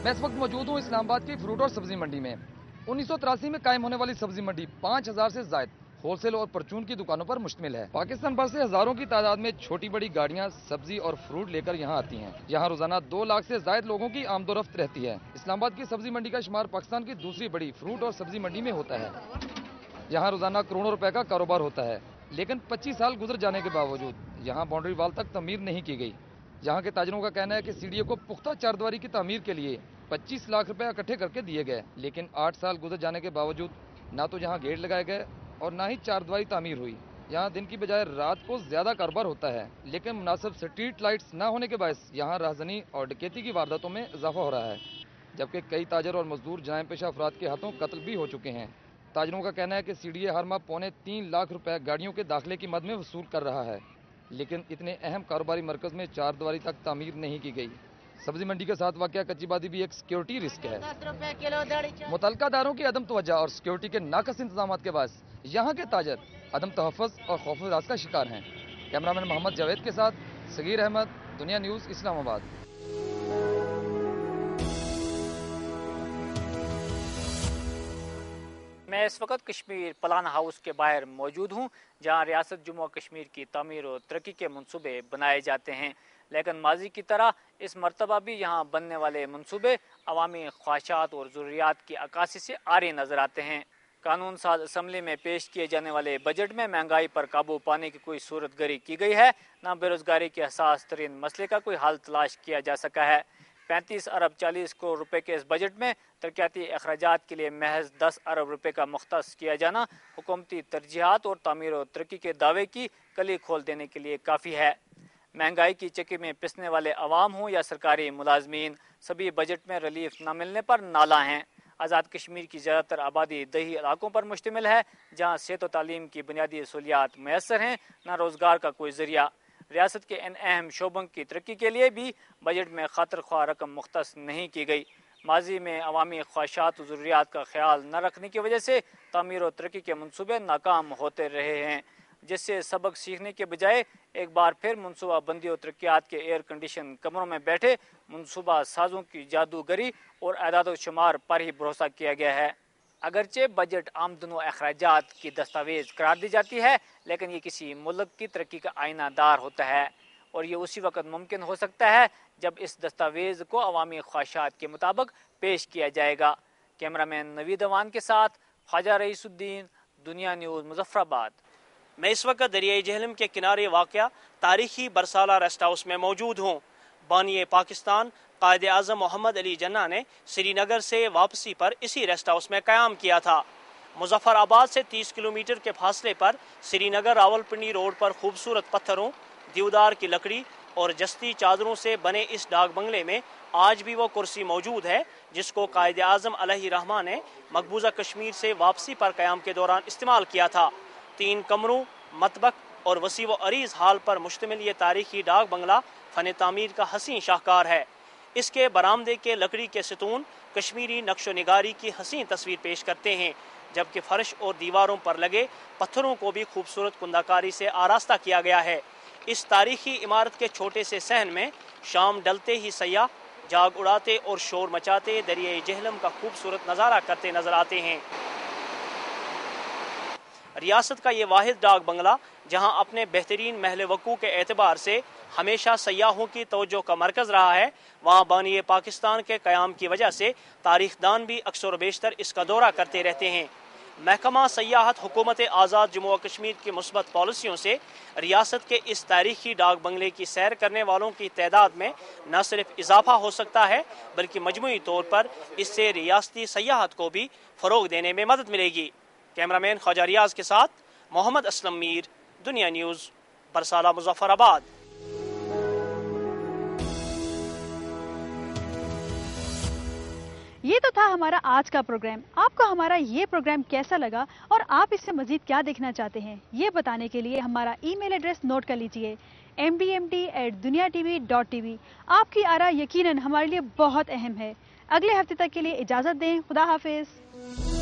मैं इस वक्त मौजूद हूँ इस्लामाबाद की फ्रूट और सब्जी मंडी में। 1983 में कायम होने वाली सब्जी मंडी 5000 से ज्यादा होलसेल और परचून की दुकानों पर मुश्तमिल है। पाकिस्तान भर से हजारों की तादाद में छोटी बड़ी गाड़ियां सब्जी और फ्रूट लेकर यहाँ आती हैं। यहाँ रोजाना 2 लाख से ज्यादा लोगों की आमदोरफ्त रहती है। इस्लामाबाद की सब्जी मंडी का शुमार पाकिस्तान की दूसरी बड़ी फ्रूट और सब्जी मंडी में होता है। यहाँ रोजाना करोड़ों रुपए का कारोबार होता है, लेकिन 25 साल गुजर जाने के बावजूद यहाँ बाउंड्री वाल तक तमीर नहीं की गई। यहाँ के ताजरों का कहना है कि सीडीए को पुख्ता चारदीवारी की तामीर के लिए 25 लाख रुपए इकट्ठे करके दिए गए, लेकिन 8 साल गुजर जाने के बावजूद ना तो यहाँ गेट लगाए गए और ना ही चारदीवारी तामीर हुई। यहाँ दिन की बजाय रात को ज्यादा कारोबार होता है, लेकिन मुनासिब स्ट्रीट लाइट्स ना होने के बायस यहाँ राहजनी और डकैती की वारदातों में इजाफा हो रहा है, जबकि कई ताजर और मजदूर जायम पेशा अफराद के हाथों कत्ल भी हो चुके हैं। ताजरों का कहना है कि सीडीए हर माह 2.25 लाख रुपए गाड़ियों के दाखिले की मद में वसूल कर रहा है, लेकिन इतने अहम कारोबारी मरकज में चारदीवारी तक तामीर नहीं की गई। सब्जी मंडी के साथ वाक़या कच्ची बादी भी एक सिक्योरिटी रिस्क है। मुतल्लिका दारों की अदम तवज्जो और सिक्योरिटी के नाकस इंतजाम के बायस यहाँ के ताजर अदम तहफ़्फ़ुज़ और खौफ-ए-राज़ का शिकार हैं। कैमरामैन मोहम्मद जावेद के साथ सगीर अहमद, दुनिया न्यूज़, इस्लामाबाद। मैं इस वक्त कश्मीर प्लान हाउस के बाहर मौजूद हूँ, जहाँ रियासत जम्मू और कश्मीर की तामीर और तरक्की के मनसूबे बनाए जाते हैं, लेकिन माजी की तरह इस मरतबा भी यहाँ बनने वाले मनसूबे अवामी ख्वाहिशात और ज़रूरियात की अक्कासी से आरे नज़र आते हैं। कानून साज असम्बली में पेश किए जाने वाले बजट में महंगाई पर काबू पाने की कोई सूरत गरी की गई है, न बेरोजगारी के हसास तरीन मसले का कोई हल तलाश किया जा सका है। 35 अरब 40 करोड़ रुपए के इस बजट में तरक्याती अखराजात के लिए महज 10 अरब रुपए का मुख्तस किया जाना हुकूमती तरजीहात और तामीर और तरक्की के दावे की कली खोल देने के लिए काफ़ी है। महंगाई की चक्की में पिसने वाले अवाम हों या सरकारी मुलाजमीन, सभी बजट में रिलीफ न मिलने पर नाला हैं। आज़ाद कश्मीर की ज़्यादातर आबादी दही इलाकों पर मुश्तमिल है, जहाँ सेहत व तालीम की बुनियादी सहूलियात मैसर हैं, न रोज़गार का कोई ज़रिया। रियासत के इन अहम शोबों की तरक्की के लिए भी बजट में खातिर ख्वाह रकम मुख्तस नहीं की गई। माजी में अवामी ख्वाहिशात और ज़रूरियात का ख्याल न रखने की वजह से तामीर और तरक्की के मनसूबे नाकाम होते रहे हैं, जिससे सबक सीखने के बजाय एक बार फिर मनसूबा बंदी और तरक्यात के एयर कंडीशन कमरों में बैठे मनसूबा साजों की जादूगरी और एदाद व शुमार पर ही भरोसा किया गया है। अगरचे बजट आमदन व अखराजात की दस्तावेज करार दी जाती है, लेकिन ये किसी मुल्क की तरक्की का आईनादार होता है, और ये उसी वक्त मुमकिन हो सकता है जब इस दस्तावेज को अवामी ख्वाहिशात के मुताबिक पेश किया जाएगा। कैमरामैन नवीद अवान के साथ ख्वाजा रईसुद्दीन, दुनिया न्यूज़, मुजफ्फराबाद। मैं इस वक्त दरियाई जहलम के किनारे वाक़या तारीखी बरसाला रेस्ट हाउस में मौजूद हूँ। बानी पाकिस्तान कायदे आज़म मोहम्मद अली जन्ना ने श्रीनगर से वापसी पर इसी रेस्ट हाउस में क़याम किया था। मुजफ्फराबाद से 30 किलोमीटर के फासले पर श्रीनगर रावलपिंडी रोड पर खूबसूरत पत्थरों, देवदार की लकड़ी और जस्ती चादरों से बने इस डाक बंगले में आज भी वो कुर्सी मौजूद है जिसको कायदे आज़म अलैहिर्रहमा ने मकबूजा कश्मीर से वापसी पर क़याम के दौरान इस्तेमाल किया था। 3 कमरों, मतबख और वसी व अरीज हाल पर मुश्तमिल ये तारीखी डाक बंगला फ़न तामीर का हसीन शाहकार है। इसके बरामदे के लकड़ी के सतून कश्मीरी नक्शो निगारी की हसीन तस्वीर पेश करते हैं, जबकि फर्श और दीवारों पर लगे पत्थरों को भी खूबसूरत कुंदाकारी से आरास्ता किया गया है। इस तारीखी इमारत के छोटे से सहन में शाम डलते ही सयाह जाग उड़ाते और शोर मचाते दरियाई जहलम का खूबसूरत नज़ारा करते नजर आते हैं। रियासत का ये वाहिद डाक बंगला जहां अपने बेहतरीन महल वकू के एतबार से हमेशा सयाहों की तवज्जो का मरकज़ रहा है, वहाँ बानी पाकिस्तान के क़याम की वजह से तारीखदान भी अक्सर बेशतर इसका दौरा करते रहते हैं। महकमा सयाहत हुकूमत आज़ाद जम्मू और कश्मीर की मुस्बत पॉलिसियों से रियासत के इस तारीखी डाक बंगले की सैर करने वालों की तादाद में न सिर्फ इजाफा हो सकता है, बल्कि मजमूई तौर पर इससे रियासती सयाहत को भी फ़रोग देने में मदद मिलेगी। कैमरामैन ख्वाजा रियाज के साथ मोहम्मद असलम मीर, दुनिया न्यूज़, बरसाला, मुजफ्फराबाद। ये तो था हमारा आज का प्रोग्राम। आपको हमारा ये प्रोग्राम कैसा लगा और आप इससे मजीद क्या देखना चाहते हैं, ये बताने के लिए हमारा ईमेल एड्रेस नोट कर लीजिए, mdmd@duniatv.tv। आपकी आरा यकीनन हमारे लिए बहुत अहम है। अगले हफ्ते तक के लिए इजाज़त दें। खुदा हाफिज़।